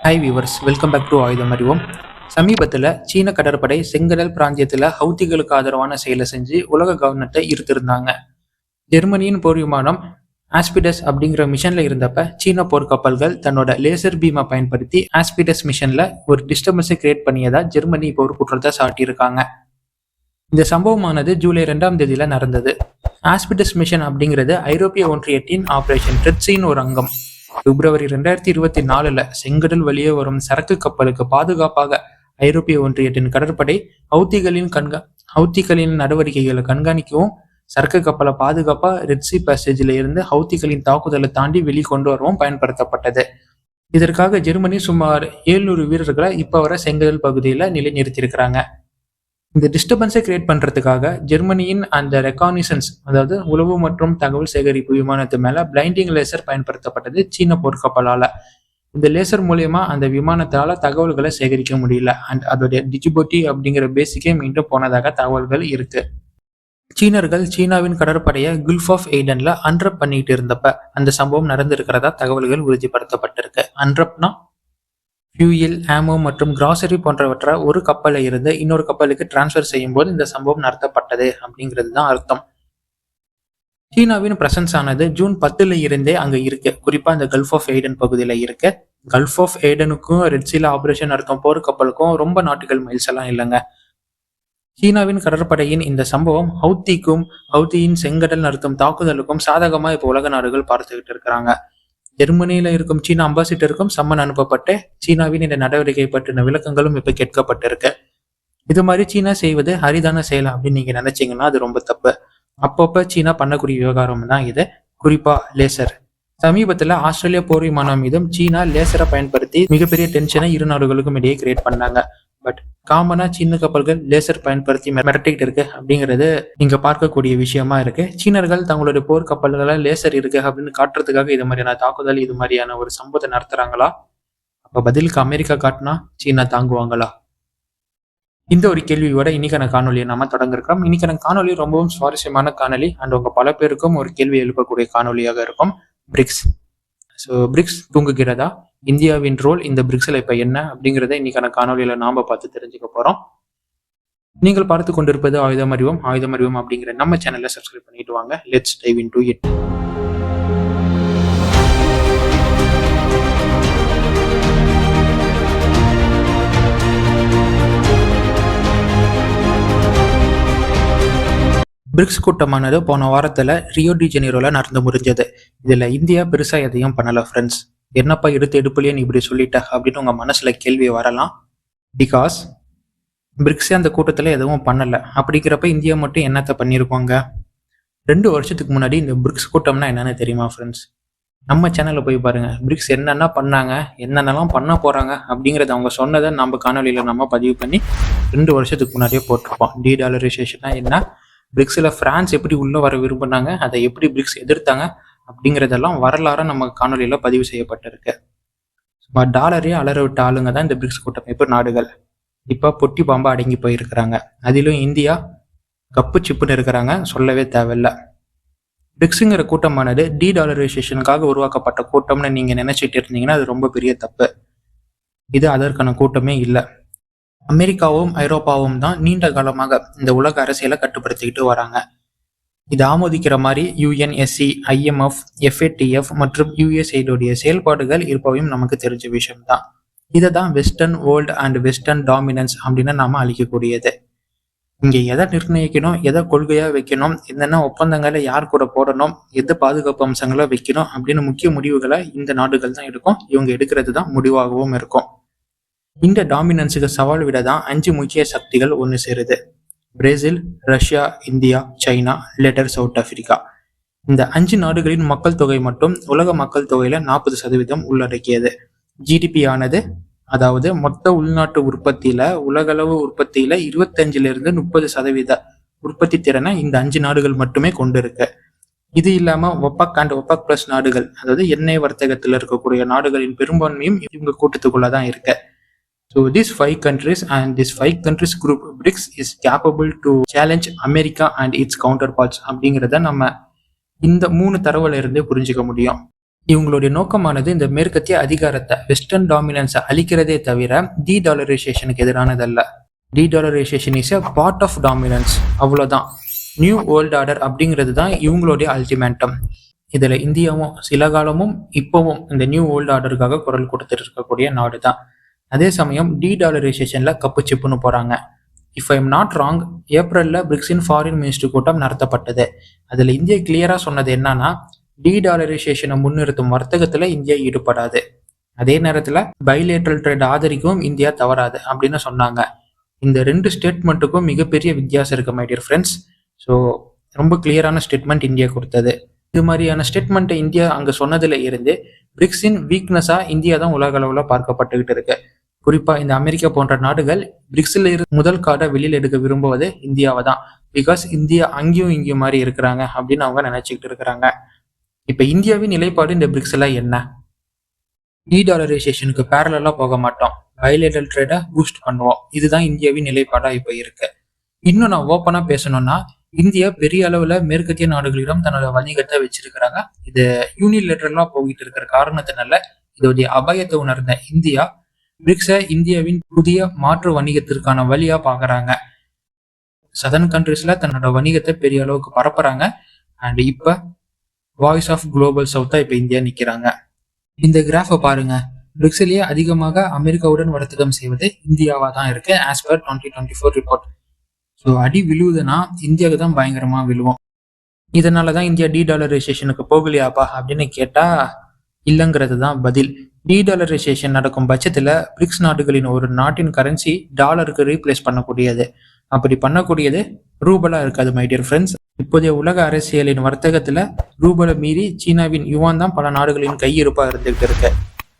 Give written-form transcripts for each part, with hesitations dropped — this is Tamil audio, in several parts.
Hi viewers, welcome back to ஆயுதம் அறிவோம். சமீபத்தில் சீன கடற்படை செங்கடல் பிராந்தியத்தில் ஹவுத்திகளுக்கு ஆதரவான செயலை செஞ்சு உலக கவர்னத்தை ஈர்த்திருந்தாங்க. ஜெர்மனியின் போர் விமானம் ஆஸ்பிடஸ் அப்படிங்கிற மிஷன்ல இருந்தப்ப சீன போர்க்கப்பல்கள் தன்னோட லேசர் பீமை பயன்படுத்தி ஆஸ்பிடஸ் மிஷன்ல ஒரு டிஸ்டர்பன்ஸை கிரியேட் பண்ணியதா ஜெர்மனி இப்போ ஒரு குற்றத்தை சாட்டியிருக்காங்க. இந்த சம்பவமானது ஜூலை 2ஆம் தேதியில நடந்தது. ஆஸ்பிடஸ் மிஷன் அப்படிங்கிறது ஐரோப்பிய ஒன்றியத்தின் ஆபரேஷன் ரெட்ஸின் ஒரு அங்கம். பிப்ரவரி 2024 செங்கடல் வழியே வரும் சரக்கு கப்பலுக்கு பாதுகாப்பாக ஐரோப்பிய ஒன்றியத்தின் கடற்படை ஹவுத்திகளின் நடவடிக்கைகளை கண்காணிக்கவும் சரக்கு கப்பலை பாதுகாப்பா ரெட்சி பேசேஜில் இருந்து ஹவுத்திகளின் தாக்குதலை தாண்டி வெளிக்கொண்டு வரவும் பயன்படுத்தப்பட்டது. இதற்காக ஜெர்மனி சுமார் 700 வீரர்களை இப்ப வர செங்கடல் பகுதியில நிலைநிறுத்தியிருக்கிறாங்க. இந்த டிஸ்டர்பன்ஸை கிரியேட் பண்றதுக்காக ஜெர்மனியின் அந்த ரெகானிசன்ஸ், அதாவது உளவு மற்றும் தகவல் சேகரிப்பு விமானத்து மேல பிளைண்டிங் லேசர் பயன்படுத்தப்பட்டது சீன போர்க்கப்பலால. இந்த லேசர் மூலியமா அந்த விமானத்தால தகவல்களை சேகரிக்க முடியல அண்ட் அதோடைய டிஜிபோட்டி அப்படிங்கிற பேசிக்கே மீண்டும் போனதாக தகவல்கள் இருக்கு. சீனர்கள் சீனாவின் கடற்படையை குல்ஃப் ஆஃப் எய்டன்ல அன்ரப் பண்ணிட்டு இருந்தப்ப அந்த சம்பவம் நடந்திருக்கிறதா தகவல்கள் உறுதிப்படுத்தப்பட்டிருக்கு. அன்ரப்னா ஃபியூயல், ஆமோ மற்றும் கிராசரி போன்றவற்றை ஒரு கப்பலில் இருந்து இன்னொரு கப்பலுக்கு டிரான்ஸ்ஃபர் செய்யும் போது இந்த சம்பவம் நடத்தப்பட்டது அப்படிங்கிறது தான் அர்த்தம். சீனாவின் பிரசன்ஸ் ஆனது ஜூன் 10 இருந்தே அங்க இருக்கு. குறிப்பா இந்த கல்ஃப் ஆஃப் எய்டன் பகுதியில இருக்கு. கல்ஃப் ஆஃப் எய்டனுக்கும் ரெட்சில ஆபரேஷன் நடத்தும் போர் கப்பலுக்கும் ரொம்ப நாட்டுகள் மைல்ஸ் எல்லாம் இல்லைங்க. சீனாவின் கடற்படையின் இந்த சம்பவம் ஹவுத்தியின் செங்கடல் நடத்தும் தாக்குதலுக்கும் சாதகமா இப்போ உலக நாடுகள் பார்த்துக்கிட்டு இருக்கிறாங்க. ஜெர்மனியில இருக்கும் சீன அம்பாசிடருக்கும் சம்மன் அனுப்பப்பட்டு சீனாவின் இந்த நடவடிக்கை பற்றின விளக்கங்களும் இப்ப கேட்கப்பட்டிருக்கு. இது மாதிரி சீனா செய்வது அரிதான செயல் அப்படின்னு நீங்க நினைச்சீங்கன்னா அது ரொம்ப தப்பு. அப்பப்ப சீனா பண்ணக்கூடிய விவகாரம் தான் இது. குறிப்பா லேசர். சமீபத்துல ஆஸ்திரேலியா போர் விமானம் மீதும் சீனா லேசரை பயன்படுத்தி மிகப்பெரிய டென்ஷனை இரு நாடுகளுக்கும் இடையே கிரியேட் பண்ணாங்க. பட் காமனா சீன கப்பல்கள் லேசர் பயன்படுத்தி மிரட்டிக்கிட்டு இருக்கு அப்படிங்கிறது நீங்க பார்க்கக்கூடிய விஷயமா இருக்கு. சீனர்கள் தங்களுடைய போர் கப்பல்கள லேசர் இருக்கு அப்படின்னு காட்டுறதுக்காக இது மாதிரியான தாக்குதல், இது மாதிரியான ஒரு சம்பவத்தை நடத்துறாங்களா? அப்ப பதிலுக்கு அமெரிக்கா காட்டினா சீனா தாங்குவாங்களா? இந்த ஒரு கேள்வியோட இன்னைக்கான காணொலியை நாம தொடங்கிருக்கிறோம். இன்னைக்கான காணொலி ரொம்பவும் சுவாரஸ்யமான காணொலி அண்ட் உங்க பல பேருக்கும் ஒரு கேள்வி எழுப்பக்கூடிய காணொலியாக இருக்கும். பிரிக்ஸ். பிரிக்ஸ் தூங்குகிறதா? இந்தியாவின் ரோல் இந்த பிரிக்ஸ்ல இப்ப என்ன அப்படிங்கிறத இன்னைக்கான காணொலியில நாம பார்த்து தெரிஞ்சுக்க போறோம். நீங்கள் பார்த்து கொண்டிருப்பது ஆயுதம் அறிவோம். ஆயுதம் அறிவோம் அப்படிங்கிற நம்ம சேனலை சப்ஸ்கிரைப் பண்ணிட்டு வாங்க. Let's dive into it. BRICS கூட்டமானது போன வாரத்துல ரியோ டி ஜெனீரோல நடந்து முடிஞ்சது. இதுல இந்தியா பெருசா எதையும் பண்ணல ஃப்ரெண்ட்ஸ். என்னப்பா எடுத்து எடுப்புலையே நீ இப்படி சொல்லிட்ட அப்படின்னு உங்க மனசுல கேள்வி வரலாம். பிகாஸ் பிரிக்ஸே அந்த கூட்டத்துல எதுவும் பண்ணல. அப்படிங்கிறப்ப இந்தியா மட்டும் என்னத்த பண்ணிருப்பாங்க? 2 வருஷத்துக்கு முன்னாடி இந்த பிரிக்ஸ் கூட்டம்னா என்னன்னு தெரியுமா ஃப்ரெண்ட்ஸ்? நம்ம சேனல்ல போய் பாருங்க. பிரிக்ஸ் என்னென்ன பண்ணாங்க, என்னென்னலாம் பண்ண போறாங்க அப்படிங்கறத அவங்க சொன்னதை நம்ம காணொலியில நம்ம பதிவு பண்ணி 2 வருஷத்துக்கு முன்னாடியே போட்டிருப்போம். டீடாலரைசேஷனா என்ன, பிரிக்ஸ்ல பிரான்ஸ் எப்படி உள்ள வர விரும்பினாங்க, அதை எப்படி பிரிக்ஸ் எதிர்த்தாங்க அப்படிங்கிறதெல்லாம் வரலாறு நம்ம காணொலியில பதிவு செய்யப்பட்டிருக்கு. டாலரே அலற விட்ட ஆளுங்க தான் இந்த பிரிக்ஸ் கூட்டமைப்பு நாடுகள். இப்ப பொட்டி பாம்பா அடங்கி போயிருக்கிறாங்க. அதிலும் இந்தியா கப்பு சிப்புன்னு இருக்கிறாங்க, சொல்லவே தேவையில்ல. பிரிக்ஸுங்கிற கூட்டமானது டீடாலரைசேஷனுக்காக உருவாக்கப்பட்ட கூட்டம்னு நீங்க நினைச்சிட்டு இருந்தீங்கன்னா அது ரொம்ப பெரிய தப்பு. இது அதற்கான கூட்டமே இல்லை. அமெரிக்காவும் ஐரோப்பாவும் தான் நீண்ட காலமாக இந்த உலக அரசியலை கட்டுப்படுத்திக்கிட்டு வராங்க. இது ஆமோதிக்கிற மாதிரி யுஎன்எஸ்சி, ஐஎம்எஃப், எஃப்ஏடிஎஃப் மற்றும் யுஎஸ்ஐடைய செயல்பாடுகள் இருப்பவையும் நமக்கு தெரிஞ்ச விஷயம்தான். இதை தான் western world and western dominance அப்படின்னு நாம அளிக்கக்கூடியது. இங்க எதை நிர்ணயிக்கணும், எதை கொள்கையா வைக்கணும், என்னென்ன ஒப்பந்தங்களை யார் கூட போடணும், எந்த பாதுகாப்பு அம்சங்களை வைக்கணும் அப்படின்னு முக்கிய முடிவுகளை இந்த நாடுகள் தான் எடுக்கும். இவங்க எடுக்கிறது தான் முடிவாகவும் இருக்கும். இந்த டாமினன்ஸுக்கு சவால் விட தான் 5 முக்கிய சக்திகள் ஒன்று சேருது. Brazil, Russia, India, China, later south Africa. இந்த 5 நாடுகளின் மக்கள் தொகை மட்டும் உலக மக்கள் தொகையில 40% உள்ளடக்கியது. ஜிடிபி ஆனது, அதாவது மொத்த உள்நாட்டு உற்பத்தியில உலகளவு உற்பத்தியில 25-30% உற்பத்தி திறனை இந்த 5 நாடுகள் மட்டுமே கொண்டு இருக்கு. இது இல்லாம ஒபக் அண்ட் ஒபக் பிளஸ் நாடுகள், அதாவது எண்ணெய் வர்த்தகத்தில் இருக்கக்கூடிய நாடுகளின் பெரும்பான்மையும் இவங்க கூட்டத்துக்குள்ளதான் இருக்கு. So these 5 countries and this 5 countries group BRICS is capable to challenge America and its counterparts அப்படிங்கிறத நம்ம இந்த 3 தரவுல இருந்தே புரிஞ்சுக்க முடியும். இவங்களுடைய நோக்கமானது இந்த மேற்கத்திய அதிகாரத்தை வெஸ்டர்ன் டாமினன்ஸை அளிக்கிறதே தவிர டி டாலரைசேஷனுக்கு எதிரானதல்ல. Dedollarisation is a part of dominance, அவ்வளோதான். நியூ வேர்ல்ட் ஆர்டர் அப்படிங்கிறது தான் இவங்களுடைய அல்டிமேட்டம். இதில் இந்தியாவும் சில காலமும் இப்போவும் இந்த நியூ வேர்ல்ட் ஆர்டருக்காக குரல் கொடுத்துட்டு இருக்கக்கூடிய நாடு தான். அதே சமயம் டி டாலரைசேஷனில் கப்பு சிப்புன்னு போகிறாங்க. If I am not wrong, ஏப்ரலில் பிரிக்ஸின் ஃபாரின் மினிஸ்டர் கூட்டம் நடத்தப்பட்டது. அதில் இந்தியா கிளியராக சொன்னது என்னன்னா, டி டாலரைசேஷனை முன்னிறுத்தும் வர்த்தகத்தில் இந்தியா ஈடுபடாது, அதே நேரத்தில் பைலேட்ரல் ட்ரேட் ஆதரிக்கவும் இந்தியா தவறாது அப்படின்னு சொன்னாங்க. இந்த ரெண்டு ஸ்டேட்மெண்ட்டுக்கும் மிகப்பெரிய வித்தியாசம் இருக்கு மை டியர் ஃப்ரெண்ட்ஸ். ஸோ ரொம்ப கிளியரான ஸ்டேட்மெண்ட் இந்தியா கொடுத்தது. இது மாதிரியான ஸ்டேட்மெண்ட்டை இந்தியா அங்கே சொன்னதுல இருந்து பிரிக்ஸின் வீக்னஸாக இந்தியா தான் உலக அளவில் பார்க்கப்பட்டுக்கிட்டு இருக்கு. குறிப்பாக இந்த அமெரிக்கா போன்ற நாடுகள் பிரிக்ஸில் இருந்து முதல் கார்டை வெளியில் எடுக்க விரும்புவது இந்தியாவை தான். பிகாஸ் இந்தியா அங்கேயும் இங்கேயும் மாதிரி இருக்கிறாங்க அப்படின்னு அவங்க நினைச்சுக்கிட்டு இருக்கிறாங்க. இப்போ இந்தியாவின் நிலைப்பாடு இந்த பிரிக்ஸ்ல என்ன? டி டாலரைசேஷனுக்கு பேரலா போக மாட்டோம், பைலேட்டரல் ட்ரேடை பூஸ்ட் பண்ணுவோம். இதுதான் இந்தியாவின் நிலைப்பாடா இப்போ இருக்கு. இன்னும் நான் ஓப்பனா பேசணும்னா, இந்தியா பெரிய அளவுல மேற்கத்திய நாடுகளிடம் தன்னோட வணிகத்தை வச்சிருக்கிறாங்க. இது யூனிலேட்டரலா போகிட்டு இருக்கிற காரணத்தினால இதோடைய அபாயத்தை உணர்ந்த இந்தியா பிரிக்ஸை இந்தியாவின் புதிய மாற்று வணிகத்திற்கான வழியா பாக்குறாங்க. சதர்ன் கண்ட்ரீஸ்ல தன்னோட வணிகத்தை பெரிய அளவுக்கு பரப்புறாங்க. அண்ட் இப்ப வாய்ஸ் ஆஃப் குளோபல் சவுத்தா இப்ப இந்தியா நிக்கிறாங்க. இந்த கிராஃபை பாருங்க. பிரிக்ஸ்லயே அதிகமாக அமெரிக்காவுடன் வர்த்தகம் செய்வது இந்தியாவா தான் இருக்கு ஆஸ் பர் 2024 ரிப்போர்ட். ஸோ அடி விழுவுதுன்னா இந்தியாவுக்கு தான் பயங்கரமா விழுவோம். இதனாலதான் இந்தியா டி டாலரைசேஷனுக்கு போகலையாப்பா அப்படின்னு கேட்டா இல்லைங்கிறது தான் பதில். டி டாலரைசேஷன் நடக்கும் பட்சத்துல பிரிக்ஸ் நாடுகளின் ஒரு நாட்டின் கரன்சி டாலருக்கு ரீப்ளேஸ் பண்ணக்கூடியது. அப்படி பண்ணக்கூடியது ரூபலா இருக்காது மை டியர் ஃப்ரெண்ட்ஸ். இப்போதைய உலக அரசியலின் வர்த்தகத்துல ரூபலை மீறி சீனாவின் யுவான் தான் பல நாடுகளின் கையிருப்பா இருந்துகிட்டு இருக்கு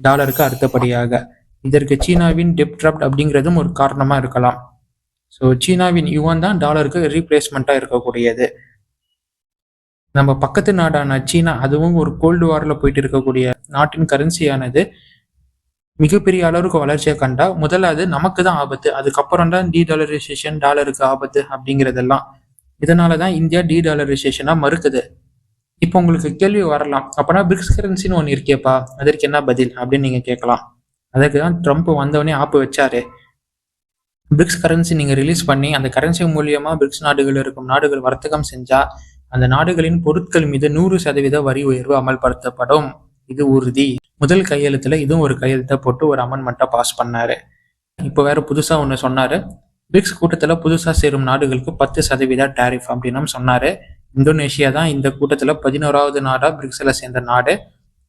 டாலருக்கு அடுத்தபடியாக. இதற்கு சீனாவின் டெப்ட் ட்ராப்ட் அப்படிங்கிறதும் ஒரு காரணமா இருக்கலாம். ஸோ சீனாவின் யுவான் தான் டாலருக்கு ரீப்ளேஸ்மெண்டா இருக்கக்கூடியது. நம்ம பக்கத்து நாடான சீனா, அதுவும் ஒரு கோல்டு வார்ல போயிட்டு இருக்கக்கூடிய நாட்டின் கரன்சியானது மிகப்பெரிய அளவுக்கு வளர்ச்சியை கண்டா முதல்ல அது நமக்கு தான் ஆபத்து, அதுக்கப்புறம் தான் டி டாலரைசேஷன் டாலருக்கு ஆபத்து அப்படிங்கிறதெல்லாம். இதனாலதான் இந்தியா டி டாலரைசேஷனா மறுக்குது. இப்போ உங்களுக்கு கேள்வி வரலாம், அப்பனா பிரிக்ஸ் கரன்சின்னு ஒன்று இருக்கேப்பா, அதற்கு என்ன பதில் அப்படின்னு நீங்க கேட்கலாம். அதற்கு தான் ட்ரம்ப் வந்தவனே ஆப்பு வச்சாரு. பிரிக்ஸ் கரன்சி நீங்க ரிலீஸ் பண்ணி அந்த கரன்சி மூலியமா பிரிக்ஸ் நாடுகள் இருக்கும் நாடுகள் வர்த்தகம் செஞ்சா அந்த நாடுகளின் பொருட்கள் மீது 100% வரி உயர்வு அமல்படுத்தப்படும், இது உறுதி. முதல் கையெழுத்துல இதுவும் ஒரு கையெழுத்தை போட்டு ஒரு அமெண்ட்மெண்ட்டை பாஸ் பண்ணாரு. இப்போ வேற புதுசா ஒன்று சொன்னாரு. பிரிக்ஸ் கூட்டத்துல புதுசா சேரும் நாடுகளுக்கு 10% டேரிஃப் அப்படின்னு சொன்னாரு. இந்தோனேஷியா தான் இந்த கூட்டத்துல 11வது நாடா பிரிக்ஸ்ல சேர்ந்த நாடு.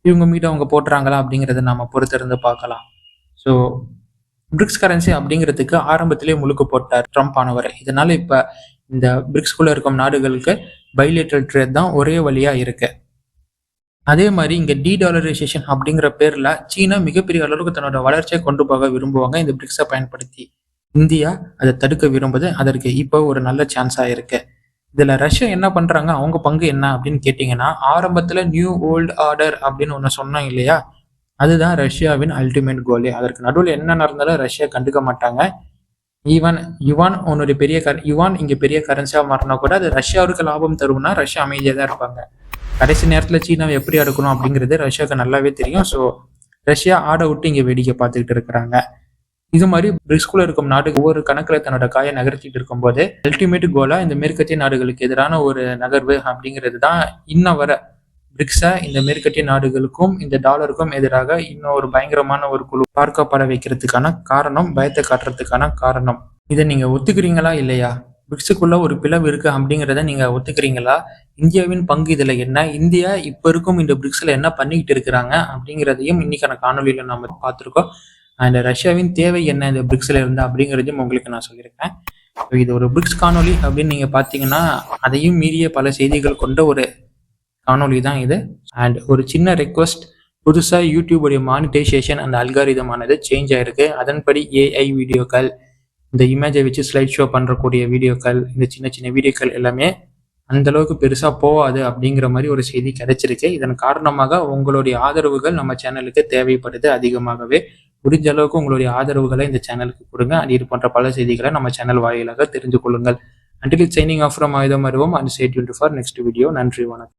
இவங்க மீது அவங்க போட்டுறாங்களா அப்படிங்கறத நாம பொறுத்திருந்து பார்க்கலாம். ஸோ பிரிக்ஸ் கரன்சி அப்படிங்கிறதுக்கு ஆரம்பத்திலே முழுக்க போட்டார் ட்ரம்ப் ஆனவர். இதனால இப்ப இந்த பிரிக்ஸ்குள்ள இருக்கும் நாடுகளுக்கு பைலேட்டரல் ட்ரேட் தான் ஒரே வழியா இருக்கு. அதே மாதிரி இங்க டி டாலரைசேஷன் அப்படிங்கிற பேர்ல சீனா மிகப்பெரிய அளவுக்கு தன்னோட வளர்ச்சியை கொண்டு போக விரும்புவாங்க இந்த பிரிக்ஸை பயன்படுத்தி. இந்தியா அதை தடுக்க விரும்புது. அதற்கு இப்போ ஒரு நல்ல சான்ஸா இருக்கு. இதுல ரஷ்யா என்ன பண்றாங்க, அவங்க பங்கு என்ன அப்படின்னு கேட்டீங்கன்னா, ஆரம்பத்துல நியூ வேர்ல்ட் ஆர்டர் அப்படின்னு ஒண்ணு சொன்னோம் இல்லையா, அதுதான் ரஷ்யாவின் அல்டிமேட் கோலே. அதற்கு நடுவில் என்ன நடந்தாலும் ரஷ்யா கண்டுக்க மாட்டாங்க. ஈவன் யுவான் உன்னுடைய யுவான் இங்க பெரிய கரன்சியா மாறினா கூட அது ரஷ்யாவுக்கு லாபம் தரும்னா ரஷ்யா அமைதியா தான் இருப்பாங்க. கடைசி நேரத்துல சீனாவை எப்படி அடுக்கணும் அப்படிங்கிறது ரஷ்யாவுக்கு நல்லாவே தெரியும். ஸோ ரஷ்யா ஆட விட்டு இங்க வேடிக்கை பார்த்துக்கிட்டு இருக்கிறாங்க. இது மாதிரி பிரிக்ஸ்குள்ள இருக்கும் நாடு ஒவ்வொரு கணக்குல தன்னோட காயை நகர்த்திட்டு இருக்கும் போது அல்டிமேட் கோலா இந்த மேற்கத்திய நாடுகளுக்கு எதிரான ஒரு நகர்வு அப்படிங்கிறது தான் இன்ன வர பிரிக்ஸை இந்த மேற்கத்திய நாடுகளுக்கும் இந்த டாலருக்கும் எதிராக இன்னும் ஒரு பயங்கரமான ஒரு குழு பார்க்கப்பட வைக்கிறதுக்கான காரணம், பயத்தை காட்டுறதுக்கான காரணம். இதை நீங்க ஒத்துக்கிறீங்களா இல்லையா? பிரிக்ஸுக்குள்ள ஒரு பிளவு இருக்கு அப்படிங்கிறத நீங்க ஒத்துக்கிறீங்களா? இந்தியாவின் பங்கு இதுல என்ன, இந்தியா இப்ப இருக்கும் இந்த பிரிக்ஸ்ல என்ன பண்ணிக்கிட்டு இருக்கிறாங்க அப்படிங்கிறதையும் இன்னைக்கான காணொலியில நாம பார்த்திருக்கோம். அண்ட் ரஷ்யாவின் தேவை என்ன இந்த பிரிக்ஸ்ல இருந்து அப்படிங்கிறதையும் உங்களுக்கு நான் சொல்லியிருக்கேன். இது ஒரு பிரிக்ஸ் காணொலி அப்படின்னு நீங்க பாத்தீங்கன்னா அதையும் மீறிய பல செய்திகள் கொண்ட ஒரு காணொலி தான் இது. அண்ட் ஒரு சின்ன ரெக்வஸ்ட், புதுசா யூடியூபுடைய மானிட்டைசேஷன் அந்த அல்காரிதமானது சேஞ்ச் ஆயிருக்கு. அதன்படி ஏஐ வீடியோக்கள், இந்த இமேஜை வச்சு ஸ்லைட் ஷோ பண்றக்கூடிய வீடியோக்கள், இந்த சின்ன சின்ன வீடியோக்கள் எல்லாமே அந்த அளவுக்கு பெருசா போகாது அப்படிங்கிற மாதிரி ஒரு செய்தி கிடைச்சிருக்கு. இதன் காரணமாக உங்களுடைய ஆதரவுகள் நம்ம சேனலுக்கு தேவைப்படுது அதிகமாகவே. முடிஞ்ச அளவுக்கு உங்களுடைய ஆதரவுகளை இந்த சேனலுக்கு கொடுங்க. இது போன்ற பல செய்திகளை நம்ம சேனல் வாயிலாக தெரிந்து கொள்ளுங்கள். Until it's signing off from Ayudham Arvam and stay tuned for next video. நன்றி, வணக்கம்.